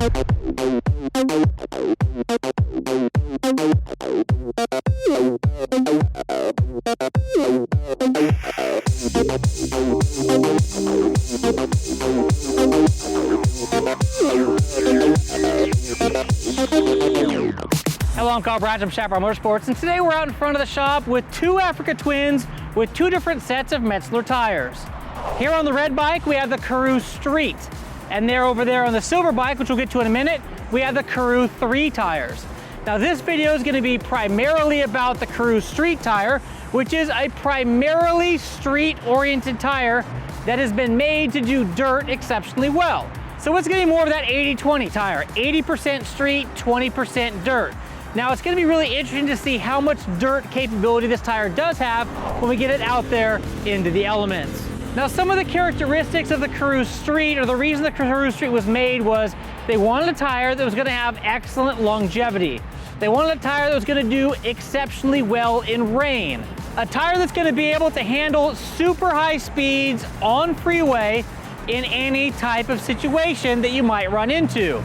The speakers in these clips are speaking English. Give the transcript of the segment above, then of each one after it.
Hello, I'm Brad from Chaparral Motorsports, and today we're out in front of the shop with two Africa twins with two different sets of Metzeler tires. Here on the red bike, we have the Karoo Street, and there over there on the silver bike, which we'll get to in a minute, we have the Karoo 3 tires. Now this video is going to be primarily about the Karoo Street tire, which is a primarily street-oriented tire that has been made to do dirt exceptionally well. So it's going to be more of that 80-20 tire, 80% street, 20% dirt. Now it's going to be really interesting to see how much dirt capability this tire does have when we get it out there into the elements. Now some of the characteristics of the Karoo Street, or the reason the Karoo Street was made, was they wanted a tire that was going to have excellent longevity. They wanted a tire that was going to do exceptionally well in rain. A tire that's going to be able to handle super high speeds on freeway in any type of situation that you might run into.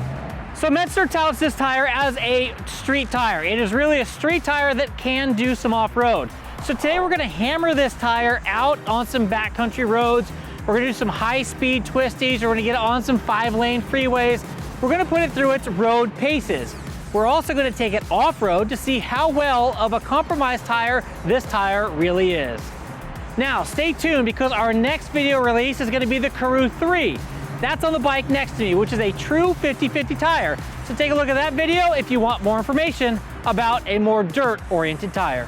So Metzeler touts this tire as a street tire. It is really a street tire that can do some off-road. So today we're going to hammer this tire out on some backcountry roads. We're going to do some high-speed twisties. We're going to get it on some 5-lane freeways. We're going to put it through its road paces. We're also going to take it off-road to see how well of a compromised tire this tire really is. Now stay tuned, because our next video release is going to be the Karoo 3. That's on the bike next to me, which is a true 50-50 tire. So take a look at that video if you want more information about a more dirt-oriented tire.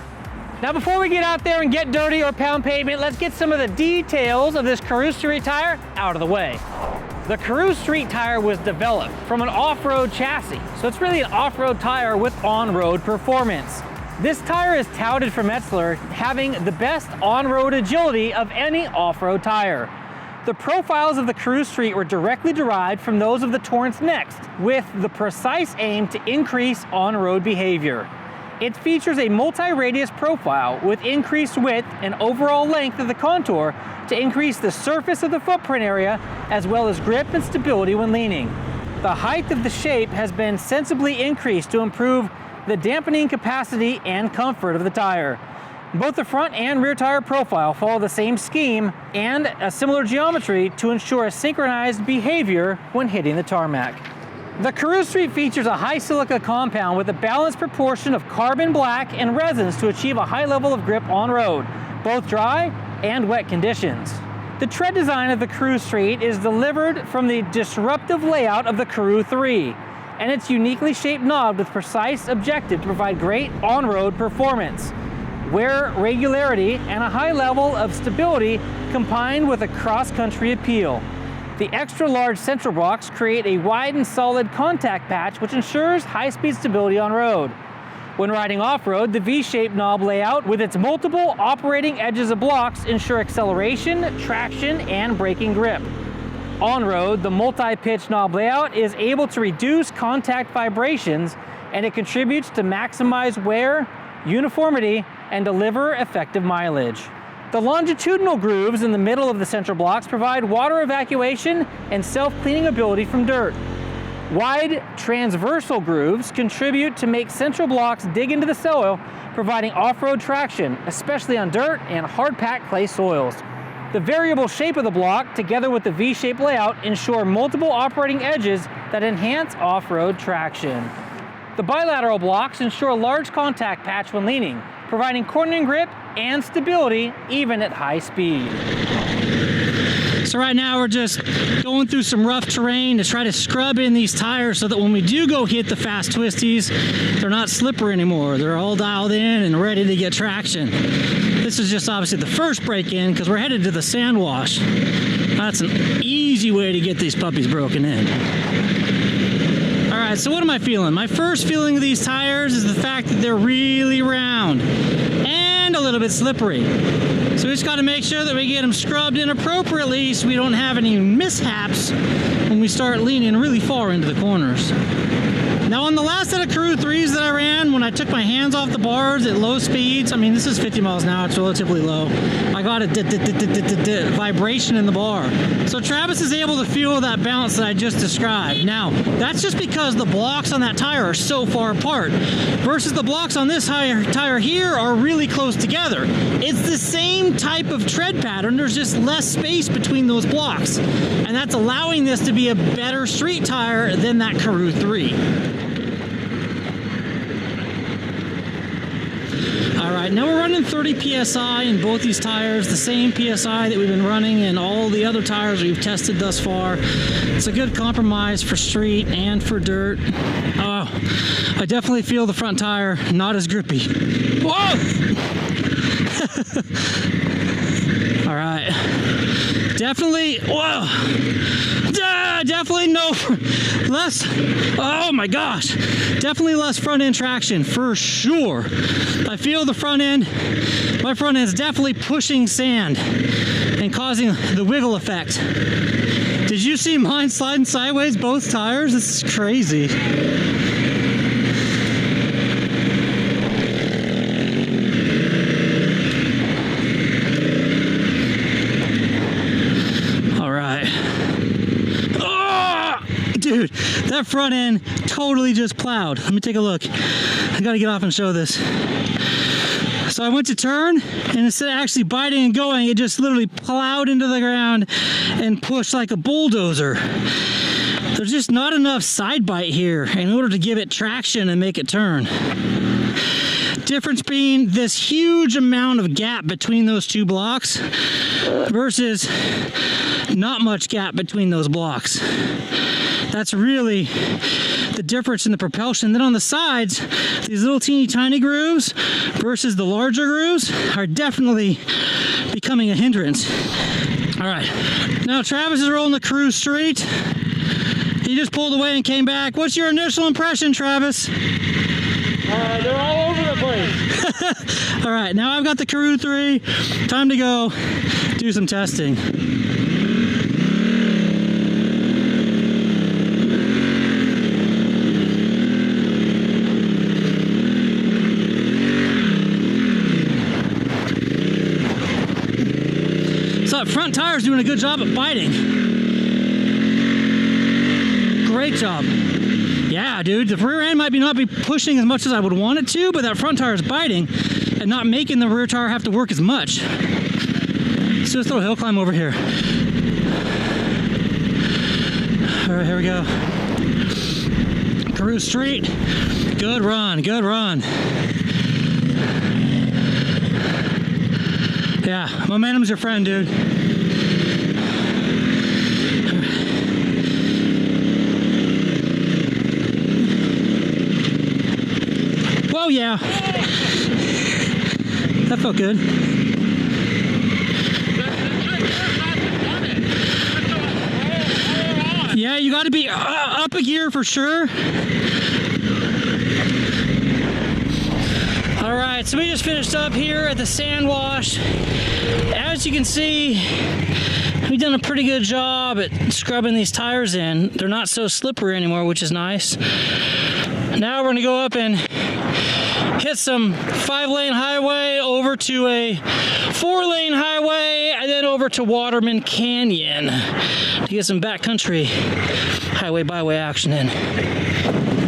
Now before we get out there and get dirty or pound pavement, let's get some of the details of this Karoo Street tire out of the way. The Karoo Street tire was developed from an off-road chassis, so it's really an off-road tire with on-road performance. This tire is touted for Metzeler having the best on-road agility of any off-road tire. The profiles of the Karoo Street were directly derived from those of the Torrance Next, with the precise aim to increase on-road behavior. It features a multi-radius profile with increased width and overall length of the contour to increase the surface of the footprint area, as well as grip and stability when leaning. The height of the shape has been sensibly increased to improve the dampening capacity and comfort of the tire. Both the front and rear tire profile follow the same scheme and a similar geometry to ensure a synchronized behavior when hitting the tarmac. The Karoo Street features a high silica compound with a balanced proportion of carbon black and resins to achieve a high level of grip on road, both dry and wet conditions. The tread design of the Karoo Street is delivered from the disruptive layout of the Karoo 3, and its uniquely shaped knob with precise objective to provide great on-road performance. Wear regularity and a high level of stability combined with a cross-country appeal. The extra-large central blocks create a wide and solid contact patch which ensures high-speed stability on road. When riding off-road, the V-shaped knob layout with its multiple operating edges of blocks ensure acceleration, traction, and braking grip. On-road, the multi-pitch knob layout is able to reduce contact vibrations, and it contributes to maximize wear, uniformity, and deliver effective mileage. The longitudinal grooves in the middle of the central blocks provide water evacuation and self-cleaning ability from dirt. Wide transversal grooves contribute to make central blocks dig into the soil, providing off-road traction, especially on dirt and hard-packed clay soils. The variable shape of the block, together with the V-shaped layout, ensure multiple operating edges that enhance off-road traction. The bilateral blocks ensure a large contact patch when leaning, providing cornering grip and stability even at high speed. So right now we're just going through some rough terrain to try to scrub in these tires so that when we do go hit the fast twisties, they're not slippery anymore. They're all dialed in and ready to get traction. This is just obviously the first break-in because we're headed to the sand wash. That's an easy way to get these puppies broken in. Alright, so what am I feeling? My first feeling of these tires is the fact that they're really round and a little bit slippery. So we just got to make sure that we get them scrubbed in appropriately so we don't have any mishaps when and we start leaning really far into the corners. Now on the last set of Karoo 3s that I ran, when I took my hands off the bars at low speeds, I mean this is 50 miles an hour, it's relatively low, I got a vibration in the bar. So Travis is able to feel that bounce that I just described. Now, that's just because the blocks on that tire are so far apart, versus the blocks on this tire here are really close together. It's the same type of tread pattern, there's just less space between those blocks. And that's allowing this to be a better street tire than that Karoo 3. Alright, now we're running 30 PSI in both these tires, the same PSI that we've been running in all the other tires we've tested thus far. It's a good compromise for street and for dirt. Oh, I definitely feel the front tire not as grippy. Whoa! Alright, definitely, whoa! Definitely no less, oh my gosh, definitely less front end traction for sure. I feel the front end, my front end is definitely pushing sand and causing the wiggle effect. Did you see mine sliding sideways both tires? This is crazy. Dude, that front end totally just plowed. Let me take a look. I gotta get off and show this. So I went to turn, and instead of actually biting and going, it just literally plowed into the ground and pushed like a bulldozer. There's just not enough side bite here in order to give it traction and make it turn. Difference being this huge amount of gap between those two blocks versus not much gap between those blocks. That's really the difference in the propulsion. Then on the sides, these little teeny tiny grooves versus the larger grooves are definitely becoming a hindrance. All right, now Travis is rolling the Karoo Street. He just pulled away and came back. What's your initial impression, Travis? They're all over the place. All right, now I've got the Karoo 3. Time to go do some testing. So that front tire's doing a good job at biting. Great job. Yeah, dude, the rear end might not be pushing as much as I would want it to, but that front tire is biting and not making the rear tire have to work as much. Let's do this little hill climb over here. All right, here we go. Karoo Street. Good run, good run. Yeah, momentum's your friend, dude. Whoa, yeah. That felt good. Yeah, you got to be up a gear for sure. All right, so we just finished up here at the sand wash. As you can see, we've done a pretty good job at scrubbing these tires in. They're not so slippery anymore, which is nice. Now we're gonna go up and hit some 5-lane highway over to a 4-lane highway and then over to Waterman Canyon to get some backcountry highway byway action in.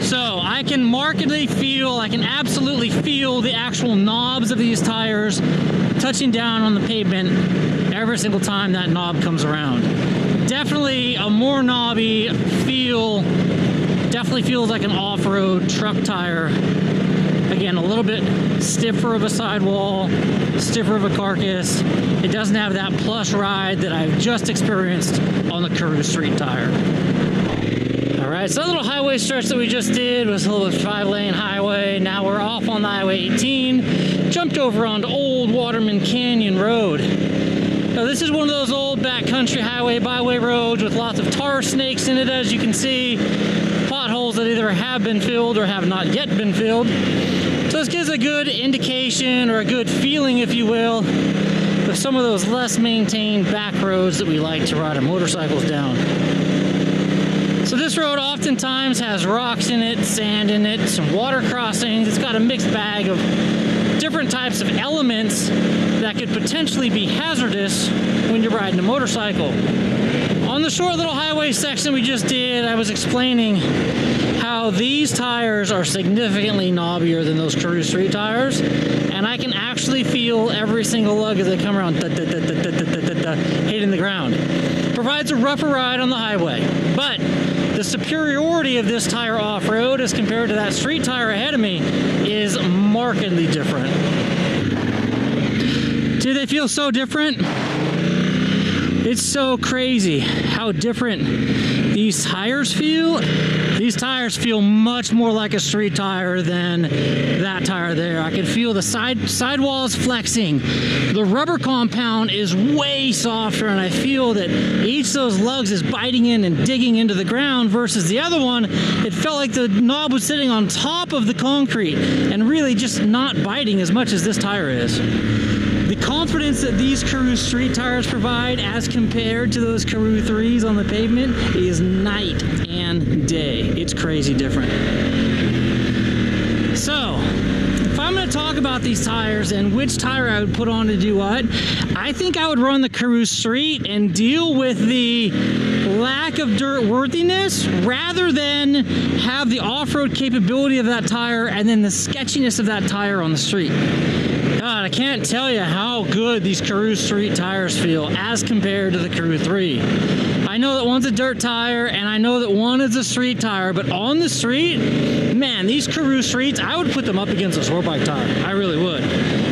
So I can markedly feel, I can absolutely feel the actual knobs of these tires touching down on the pavement every single time that knob comes around. Definitely a more knobby feel, definitely feels like an off-road truck tire. Again, a little bit stiffer of a sidewall, stiffer of a carcass. It doesn't have that plush ride that I've just experienced on the Karoo Street tire. All right, so that little highway stretch that we just did was a little 5-lane highway. Now we're off on Highway 18, jumped over onto Old Waterman Canyon Road. Now this is one of those old backcountry highway byway roads with lots of tar snakes in it, as you can see. Potholes that either have been filled or have not yet been filled. So this gives a good indication, or a good feeling, if you will, of some of those less maintained back roads that we like to ride our motorcycles down. So this road oftentimes has rocks in it, sand in it, some water crossings. It's got a mixed bag of different types of elements that could potentially be hazardous when you're riding a motorcycle. On the short little highway section we just did, I was explaining how these tires are significantly knobbier than those Karoo street tires, and I can actually feel every single lug as they come around hitting the ground. Provides a rougher ride on the highway, but the superiority of this tire off-road as compared to that street tire ahead of me is markedly different. Do they feel so different? It's so crazy how different these tires feel. These tires feel much more like a street tire than that tire there. I can feel the sidewalls flexing. The rubber compound is way softer, and I feel that each of those lugs is biting in and digging into the ground, versus the other one, it felt like the knob was sitting on top of the concrete and really just not biting as much as this tire is. The confidence that these Karoo street tires provide as compared to those Karoo 3s on the pavement is night and day. It's crazy different. So, if I'm going to talk about these tires and which tire I would put on to do what, I think I would run the Karoo Street and deal with the lack of dirt worthiness rather than have the off-road capability of that tire and then the sketchiness of that tire on the street. God, I can't tell you how good these Karoo street tires feel as compared to the Karoo 3. I know that one's a dirt tire and I know that one is a street tire, but on the street, man, these Karoo streets, I would put them up against a sport bike tire. I really would.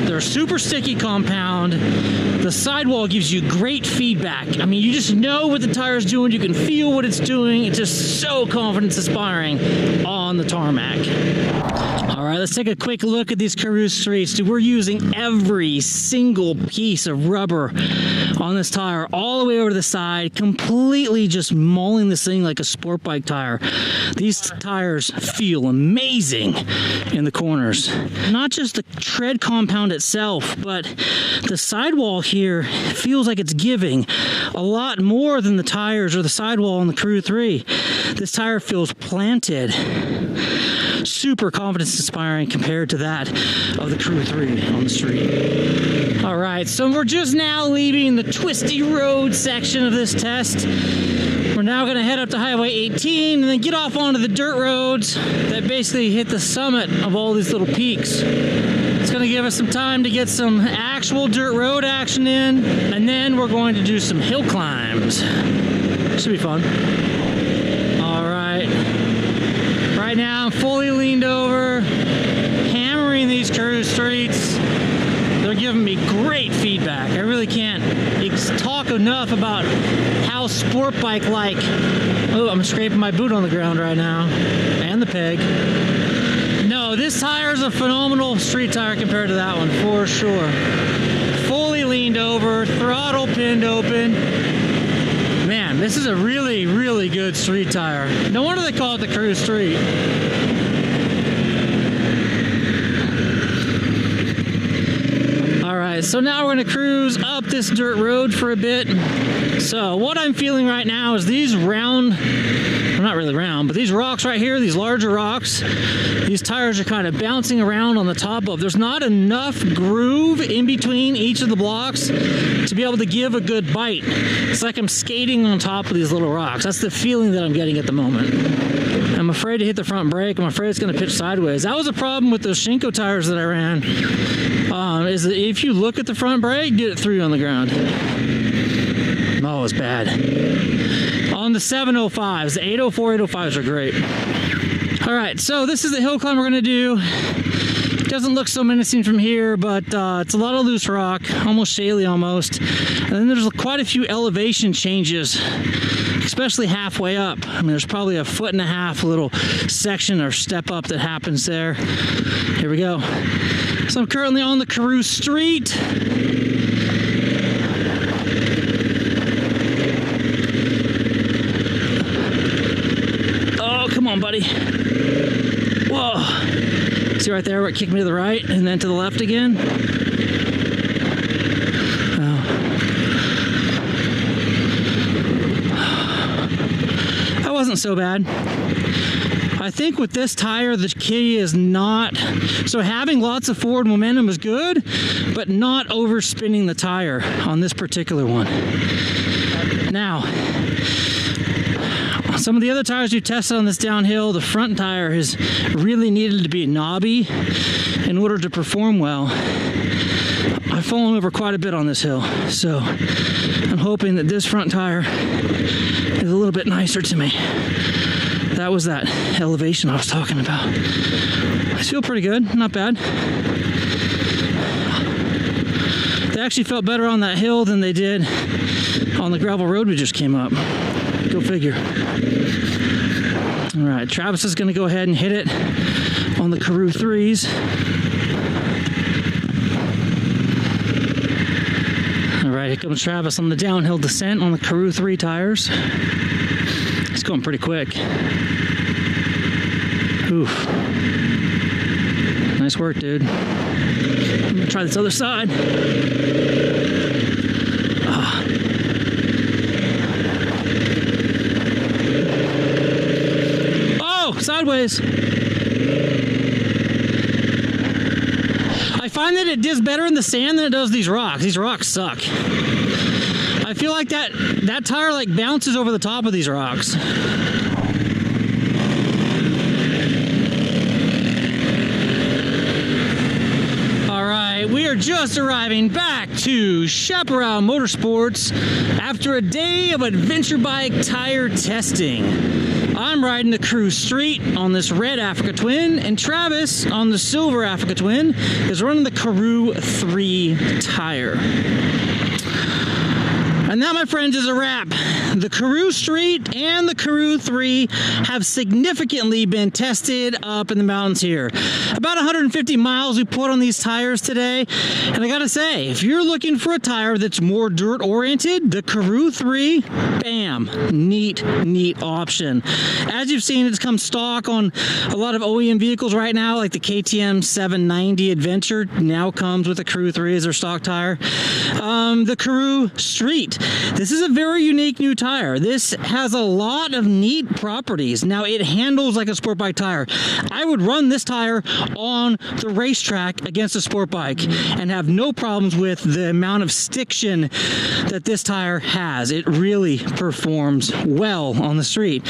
They're super sticky compound. The sidewall gives you great feedback. I mean, you just know what the tire's doing. You can feel what it's doing. It's just so confidence inspiring on the tarmac. All right, let's take a quick look at these Karoo streets. Dude, we're using every single piece of rubber on this tire all the way over to the side, completely just mauling this thing like a sport bike tire. These tires feel amazing in the corners. Not just the tread compound itself, but the sidewall here feels like it's giving a lot more than the tires or the sidewall on the Karoo 3. This tire feels planted. Super confidence inspiring compared to that of the Karoo 3 on the street. All right, so we're just now leaving the twisty road section of this test. We're now going to head up to Highway 18 and then get off onto the dirt roads that basically hit the summit of all these little peaks. It's going to give us some time to get some actual dirt road action in, and then we're going to do some hill climbs. Should be fun. All right. Right now I'm fully leaned over, hammering these Karoo streets. They're giving me great feedback. I really can't talk enough about how sport bike like. Oh, I'm scraping my boot on the ground right now, and the peg. No, this tire is a phenomenal street tire compared to that one, for sure. Fully leaned over, throttle pinned open. Man, this is a really, really good street tire. No wonder they call it the Karoo Street. All right, so now we're gonna cruise up this dirt road for a bit. So what I'm feeling right now is these round, well, not really round, but these rocks right here, these larger rocks, these tires are kind of bouncing around on the top of. There's not enough groove in between each of the blocks to be able to give a good bite. It's like I'm skating on top of these little rocks. That's the feeling that I'm getting at the moment. I'm afraid to hit the front brake. I'm afraid it's going to pitch sideways. That was a problem with those Shinko tires that I ran. Is that if you look at the front brake, get it through on the ground. Oh, it's bad. On the 705s, the 804, 805s are great. All right, so this is the hill climb we're going to do. It doesn't look so menacing from here, but it's a lot of loose rock, almost shaly almost. And then there's quite a few elevation changes, especially halfway up. I mean, there's probably a 1.5 foot little section or step up that happens there. Here we go. So I'm currently on the Karoo Street. Oh, come on, buddy. Whoa. See right there where it kicked me to the right and then to the left again? so bad. I think with this tire, the key is not, so having lots of forward momentum is good, but not overspinning the tire on this particular one. Now, some of the other tires we tested on this downhill, the front tire has really needed to be knobby in order to perform well. I've fallen over quite a bit on this hill, so I'm hoping that this front tire is a little bit nicer to me. That was that elevation I was talking about. I feel pretty good, not bad. They actually felt better on that hill than they did on the gravel road we just came up. Go figure. All right, Travis is gonna go ahead and hit it on the Karoo 3s. All right, here comes Travis on the downhill descent on the Karoo 3 tires. It's going pretty quick. Oof. Nice work, dude. I'm gonna try this other side. Ah. Oh, sideways. I find that it does better in the sand than it does these rocks. These rocks suck. I feel like that tire like bounces over the top of these rocks. All right, we are just arriving back to Chaparral Motorsports after a day of adventure bike tire testing. I'm riding the Karoo Street on this red Africa Twin, and Travis on the silver Africa Twin is running the Karoo 3 tire. And that, my friends, is a wrap. The Karoo Street and the Karoo 3 have significantly been tested up in the mountains here. About 150 miles we put on these tires today. And I gotta say, if you're looking for a tire that's more dirt oriented, the Karoo 3, bam, neat option. As you've seen, it's come stock on a lot of OEM vehicles right now, like the KTM 790 Adventure now comes with a Karoo 3 as their stock tire. The Karoo Street. This is a very unique new tire. This has a lot of neat properties. Now, it handles like a sport bike tire. I would run this tire on the racetrack against a sport bike and have no problems with the amount of stiction that this tire has. It really performs well on the street.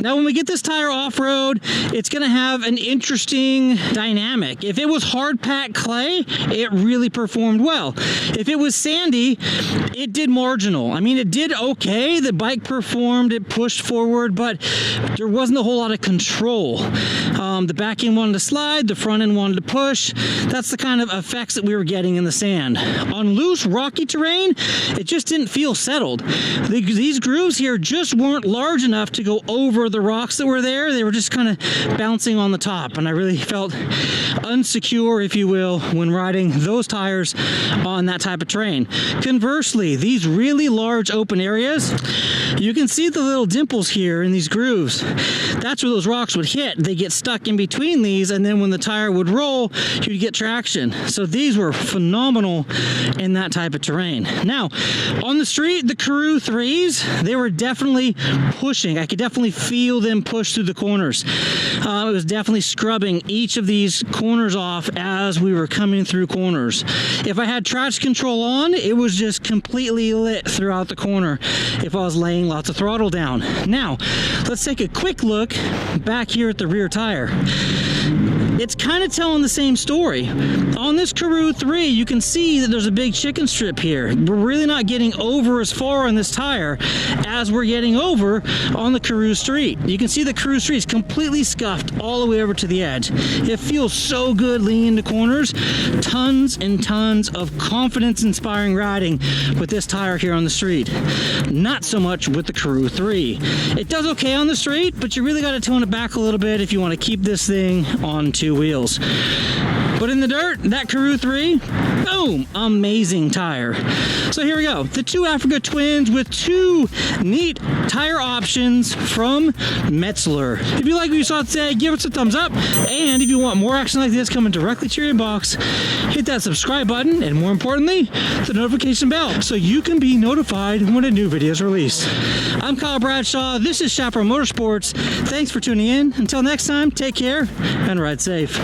Now, when we get this tire off-road, it's going to have an interesting dynamic. If it was hard packed clay, it really performed well. If it was sandy, it did marginal. I mean, it did okay. The bike performed, it pushed forward, but there wasn't a whole lot of control. The back end wanted to slide, the front end wanted to push. That's the kind of effects that we were getting in the sand. On loose, rocky terrain, it just didn't feel settled. These grooves here just weren't large enough to go over the rocks that were there. They were just kind of bouncing on the top, and I really felt unsecure, if you will, when riding those tires on that type of terrain. Conversely, these really large open areas, you can see the little dimples here in these grooves. That's where those rocks would hit. They get stuck in between these, and then when the tire would roll, you'd get traction. So these were phenomenal in that type of terrain. Now, on the street, the Karoo 3s, they were definitely pushing. I could definitely feel them push through the corners. It was definitely scrubbing each of these corners off as we were coming through corners. If I had traction control on, it was just completely lit throughout the corner if I was laying lots of throttle down. Now, let's take a quick look back here at the rear tire. It's kind of telling the same story. On this Karoo 3, you can see that there's a big chicken strip here. We're really not getting over as far on this tire as we're getting over on the Karoo Street. You can see the Karoo Street is completely scuffed all the way over to the edge. It feels so good leaning into corners. Tons and tons of confidence-inspiring riding with this tire here on the street. Not so much with the Karoo 3. It does okay on the street, but you really got to tone it back a little bit if you want to keep this thing on two wheels. But But in the dirt, that Karoo 3, boom, amazing tire. So here we go, the two Africa Twins with two neat tire options from Metzeler. If you like what you saw today, give us a thumbs up. And if you want more action like this coming directly to your inbox, hit that subscribe button, and more importantly, the notification bell, so you can be notified when a new video is released. I'm Kyle Bradshaw, this is Chaparral Motorsports. Thanks for tuning in. Until next time, take care and ride safe.